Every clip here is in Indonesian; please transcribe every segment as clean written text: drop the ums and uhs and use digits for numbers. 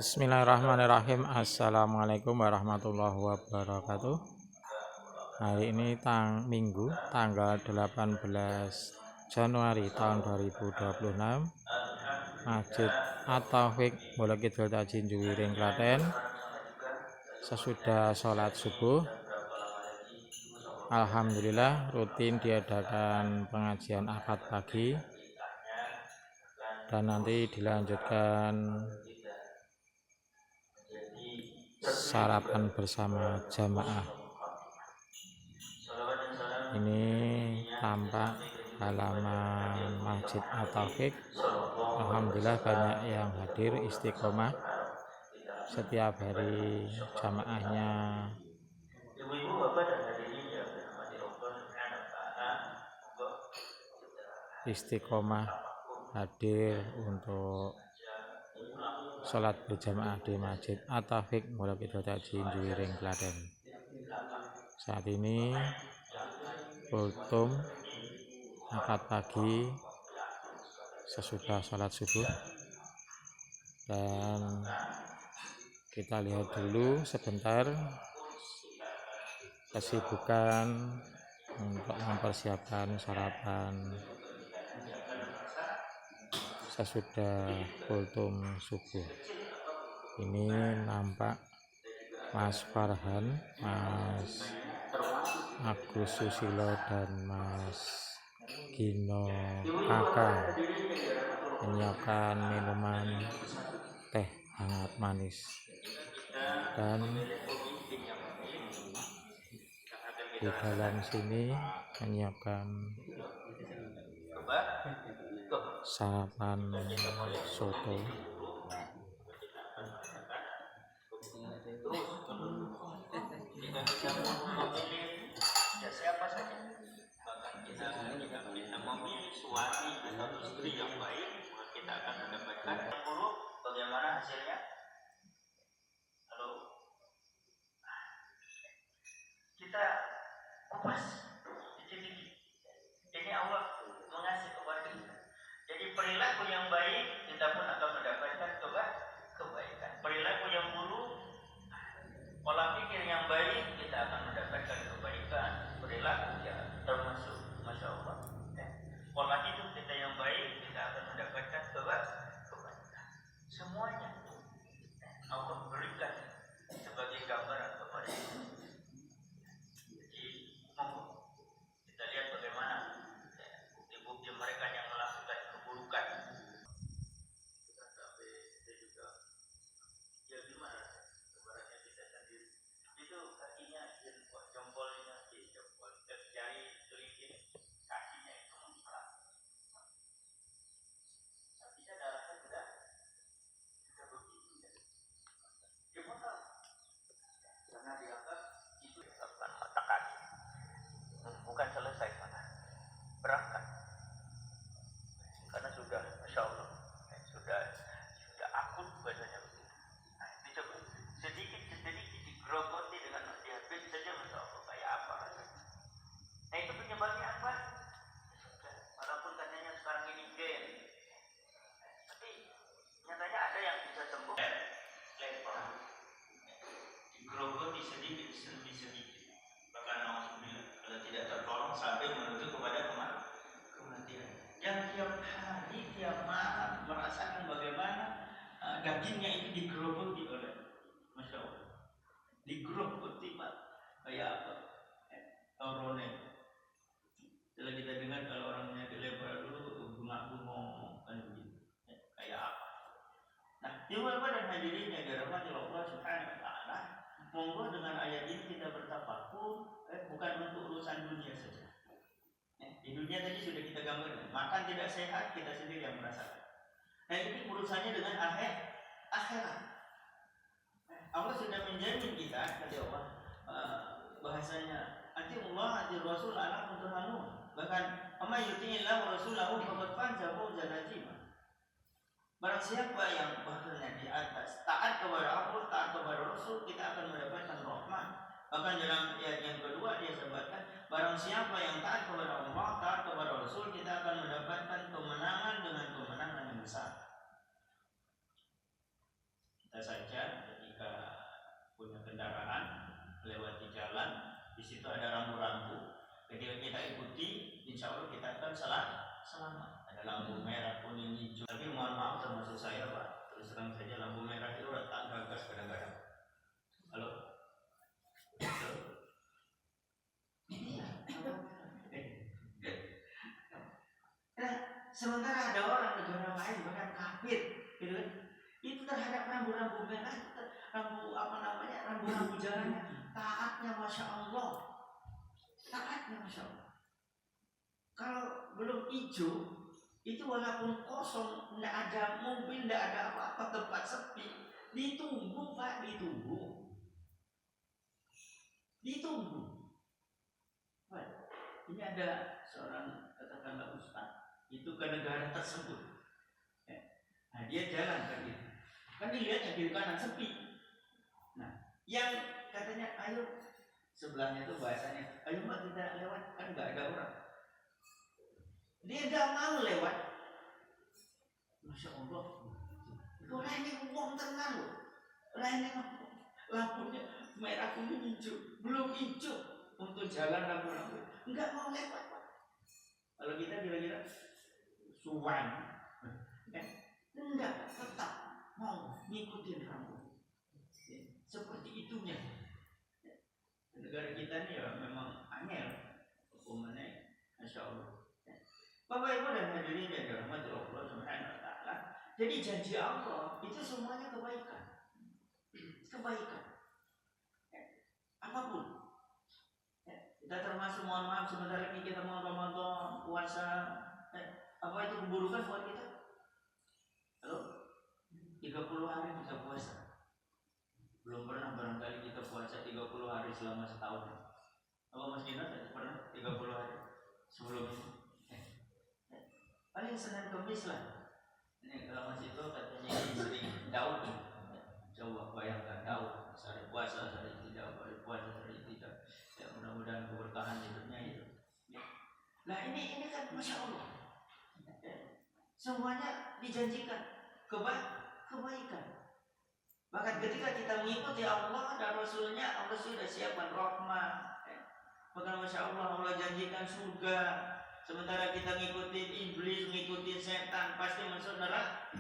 Bismillahirrahmanirrahim. Assalamualaikum warahmatullahi wabarakatuh. Hari ini Minggu tanggal 18 Januari tahun 2026, Masjid At-Taufiq Mula Kidul Tajin Juwiring Klaten. Sesudah sholat subuh, alhamdulillah rutin diadakan pengajian akad pagi dan nanti dilanjutkan sarapan bersama jamaah. Ini tampak halaman Masjid At-Taufiq. Alhamdulillah banyak yang hadir istiqomah setiap hari. Jamaahnya istiqomah hadir untuk sholat berjamaah di Masjid At-Taufiq Mula Kidul Tajin Juwiring Klaten. Saat ini kultum akad pagi sesudah sholat subuh, dan kita lihat dulu sebentar kesibukan untuk mempersiapkan sarapan sesudah kultum subuh. Ini nampak Mas Farhan, Mas Agus Susilo, dan Mas Gino Kakak menyiapkan minuman teh hangat manis, dan di dalam sini menyiapkan sarapan soto. Siapa saja, bahkan kita memilih suami atau istri yang baik, kita akan mendapatkan yang buruk. Bagaimana hasilnya? Halo, kita kupas titik-titik. Ini Allah mengasih kepada kita. Jadi perilaku yang baik, kita pun akan mendapatkan kebaikan. Perilaku yang buruk, pola pikir yang baik, kita akan mendapatkan kebaikan. Perilaku yang termasuk, Masya Allah, pola hidup kita yang baik, kita akan mendapatkan kebaikan. Semuanya Allah berikan sebagai gambaran kepada kita. Jadi monggo kita lihat bagaimana bukti-bukti mereka yang melakukan keburukan. Kita sampai juga ya gimana kebarannya kita sendiri itu kakinya jempolnya jempol jari kelingking kakinya itu muncrat, artinya darahnya sudah begitu ya. Gimana? Karena dianggap itu bukan mata kaki, bukan selesai mana berangkat, karena sudah Masya Allah sudah akut badannya begitu. Nah, itu coba sedikit digerogoti dengan dihabis saja, Masya Allah, kayak apa rasanya. Nah, itu penyebabnya apa? Walaupun katanya sekarang ini gen, tapi nyatanya ada yang bisa sembuh. Level digerogoti sedikit, bahkan nauzubillah kalau tidak tertolong sampai menuju kepada kematian. Yang tiap hari, tiap malam merasakan bagaimana dagingnya itu digerogoti oleh, Masya Allah, digerogoti Pak, kayak apa? Torone. Setelah kita dengar kalau orang penyakit lebar dulu bengak-bengok kan begitu, kayak apa? Nah, Ibu-ibu dan hadirin yang dirahmati Allah Subhanahu wa taala, monggo dengan ayat ini kita bertafakur, bukan untuk urusan dunia saja. Di dunia tadi sudah kita gambarkan, makan tidak sehat, kita sendiri yang merasakan. Nah, ini urusannya dengan akhirat. Allah sudah menjamin kita, kata Allah, bahasanya atiullah ati rasul ala turhanun. Bahkan amma yuti'illah wa rasulahu faqad faza fawzan azima. Barang siapa yang bahasanya di atas taat kepada Allah, taat kepada Rasul, kita akan mendapatkan rahmat. Bahkan dalam ayat yang kedua dia sebutkan, barang siapa yang taat kepada Allah, taat kepada Rasul, kita akan mendapatkan kemenangan dengan kemenangan yang besar. Kita saja ketika punya kendaraan melewati jalan, di situ ada rambu-rambu. Ketika kita ikuti, insya Allah kita akan selamat. Ada lampu merah, kuning, hijau. Tapi mohon maaf termasuk saya Pak, terus terang saja lampu merah itu tak gagas kadang-kadang. Halo? Nah, sementara ada orang negara lain bahkan kafir, gitu kan? Itu terhadap rambu-rambu merah, rambu-rambu jalannya taatnya masya Allah, Kalau belum hijau, itu walaupun kosong, tidak ada mobil, tidak ada apa-apa, tempat sepi, ditunggu Pak, ditunggu. Pak, ini ada seorang katakanlah ustaz, itu ke negara tersebut. Nah, dia jalan kan gitu. Kan dilihatnya kiri kanan sepi. Nah, yang katanya ayo sebelahnya itu bahasanya, ayo Mbak kita lewat, kan nggak ada orang. Dia nggak mau lewat. Masya Allah. Itu lainnya uang tenang loh. Lainnya lampunya merah kuning hijau, belum hijau untuk jalan rambu-rambu. Nggak mau lewat Pak. Kalau kita kira-kira suwan, enggak, tetap mau ngikutin rambu. Seperti itunya. Negara kita ini ya memang angel hukumannya, Masya Allah. Bapak Ibu dan hadirin yang dirahmati Allah Subhanahu wa taala. Jadi janji Allah itu semuanya kebaikan. Apapun. Kita termasuk, mohon maaf, sebentar lagi kita mau Ramadan, puasa. Apa itu keburukan buat kita? Halo? 30 hari kita puasa. Belum pernah barangkali kita puasa 30 hari selama setahun. Apa Mas Gina pernah 30 hari sebelum ini? Paling Senin Kamis lah. Ini kalau Mas itu katanya sering Daud. Coba bayangkan Daud, sehari puasa, sehari tidak, hari puasa, sehari tidak. Ya mudah-mudahan keberkahan hidupnya itu. Ya. Nah ini kan Masya Allah. Semuanya dijanjikan kebaikan. Bahkan ketika kita mengikuti Allah dan Rasulnya, Allah sudah siapkan rahmat. Bahkan Masya Allah janjikan surga. Sementara kita ngikutin iblis, ngikutin setan, pasti masuk neraka.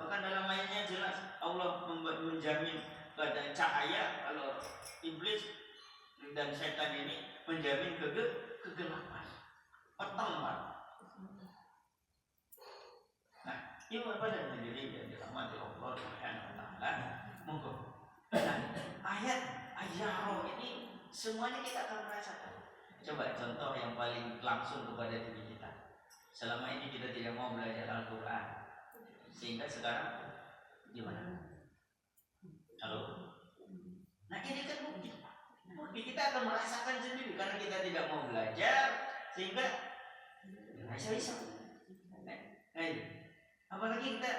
Bahkan dalam ayatnya jelas Allah menjamin keadaan cahaya. Kalau iblis dan setan ini menjamin kegelapan, petang. Nah, ini pada diri yang dirahmati Allah Subhanahu wa taala. Monggo. Nah, ayat Ayyaro ini semuanya kita akan merasakan. Coba contoh yang paling langsung kepada diri kita. Selama ini kita tidak mau belajar Al-Quran, sehingga sekarang gimana? Halo? Nah ini kan bukti. Kita akan merasakan sendiri karena kita tidak mau belajar, sehingga bisa. Nah ini. Apalagi kita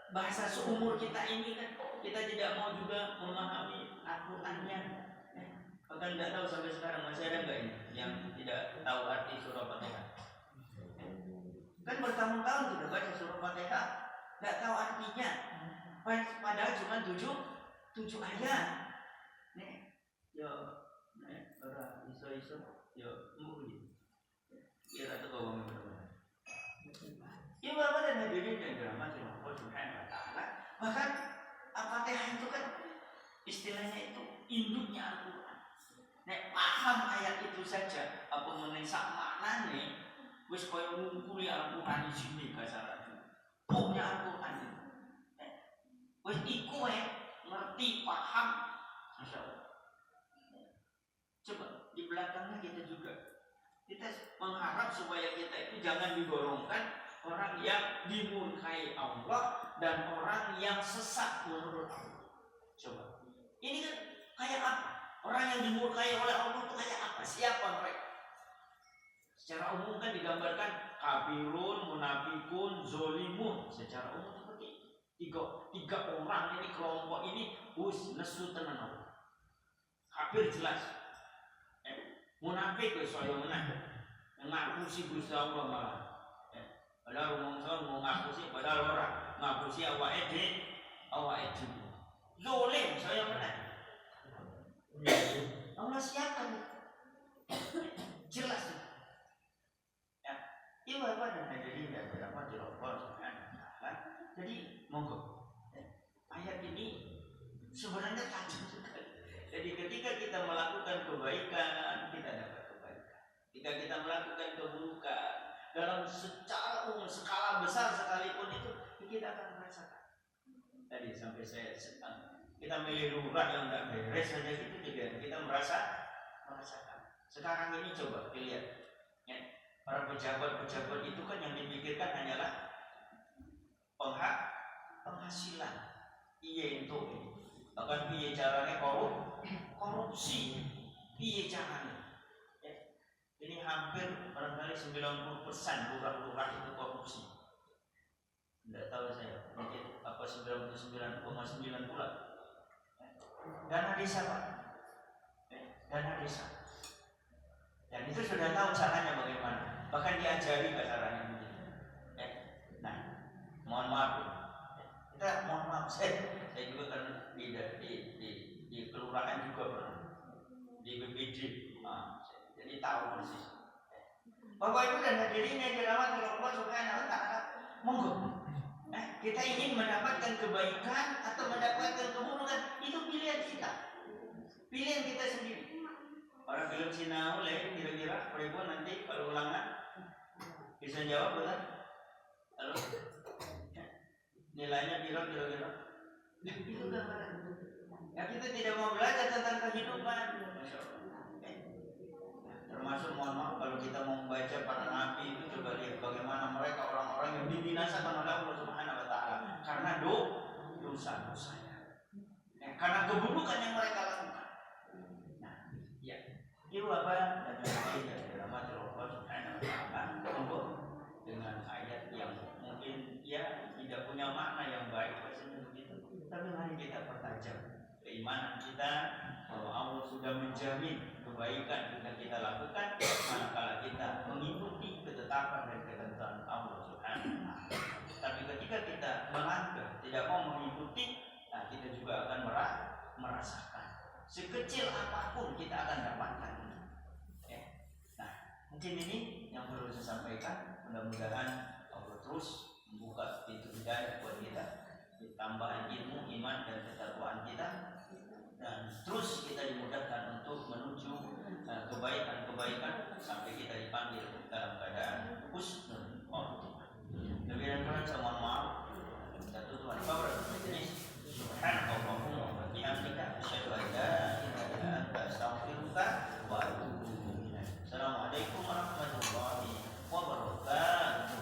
bahasa seumur kita ini kan kita tidak mau juga memahami Al-Qurannya. Bahkan tidak tahu sampai sekarang masih ada nggak ini yang tidak tahu arti surah Fatihah? Kan bertahun-tahun sudah baca surah Fatihah, tidak tahu artinya. Padahal cuma 7 ayat. Nih, orang iso, mungkin. Kira tuh kau benar. Ya bapak dan hadirin yang dirahmati Allah Subhanahu wa taala. Bahkan Al-Fatihah itu kan istilahnya itu induknya Al-Quran. Nek paham ayat itu saja, apa meneh sak maknane wis koyo ngungkuli Al-Qur'an di sini kasarane. Pokoknya Al-Qur'an itu. Wis iku ngerti, paham, masyaallah. Coba di belakangnya kita juga mengharap supaya kita itu jangan digolongkan orang yang dimurkai Allah dan orang yang sesat menurut Allah. Coba. Ini kan kayak apa? Orang yang dimurkai oleh Allah itu kayak apa? Siapa mereka? Secara umum kan digambarkan kafirun, munafikun, zolimun. Secara umum seperti tiga orang ini, kelompok ini nesu tenan Allah. Kafir jelas. Munafik saya menang. Ngapusi Gusti Allah malah. Padahal ngomong mau ngapusi, padahal orang ngapusi awake dhewe. awak itu zolim saya menang. Allah siapkan jelas ya. Itu apa dan jadi tidak berapa dirobos kan. Jadi monggo ayat ini sebenarnya tajam sekali. Jadi ketika kita melakukan kebaikan kita dapat kebaikan. Ketika kita melakukan keburukan dalam secara umum skala besar sekalipun itu kita akan merasakan. Tadi sampai saya senang kita milih lurah yang tidak beres saja gitu juga kita merasakan. Sekarang ini coba dilihat ya, para pejabat-pejabat itu kan yang dipikirkan hanyalah penghasilan. Iya itu akan piye caranya korupsi piye caranya ya. Ini hampir barangkali 90% lurah-lurah itu korupsi. Tidak tahu saya mungkin apa 99,9 pula dana desa Pak, dana desa. Dan itu sudah tahu caranya bagaimana, bahkan diajari caranya begini. Nah, mohon maaf, saya juga kan di kelurahan juga pernah, di BPD, jadi tahu persis. Bapak Ibu dan hadirin yang dirahmati Allah Subhanahu wa Ta'ala, monggo. Kita ingin mendapatkan kebaikan atau mendapatkan keburukan, itu pilihan kita. Pilihan kita sendiri. Orang film Sinau lain kira-kira Ibu nanti kalau ulangan bisa jawab bukan? Halo? Nilainya kira-kira. Itu gambaran. Ya kita tidak mau belajar tentang kehidupan. Termasuk mohon maaf kalau kita mau membaca para nabi itu coba lihat bagaimana mereka orang-orang yang dibinasakan oleh Allah Subhanahu wa Ta'ala karena dosa-dosanya. Karena keburukan yang mereka lakukan. Nah, ya. Itu apa? Dan yang dirahmati Allah Subhanahu wa Ta'ala dengan ayat yang mungkin ya tidak punya makna yang baik maksudnya begitu. Tapi mari kita pertajam keimanan kita bahwa Allah sudah menjamin kebaikan yang kita lakukan manakala kita mengikuti ketetapan dan ketentuan Allah Subhanahu wa Ta'ala. Tapi ketika kita melanggar, tidak mau mengikuti, nah kita juga akan merasakan. Sekecil apapun kita akan dapatkan. Nah, mungkin ini yang perlu saya sampaikan. Mudah-mudahan Allah terus membuka pintu hidayah buat kita, ditambah ilmu, iman dan ketakwaan kita, dan terus kita dimudahkan untuk menuju kebaikan-kebaikan sampai kita dipanggil dalam keadaan husnul khotimah. Lebih dan kurang saya mohon maaf. Kita tutup kabar majelis. Subhanallahumma wa bihamdika asyhadu an la ilaha illa anta astaghfiruka wa atubu ilaik. Assalamualaikum warahmatullahi wabarakatuh.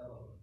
Oh, ini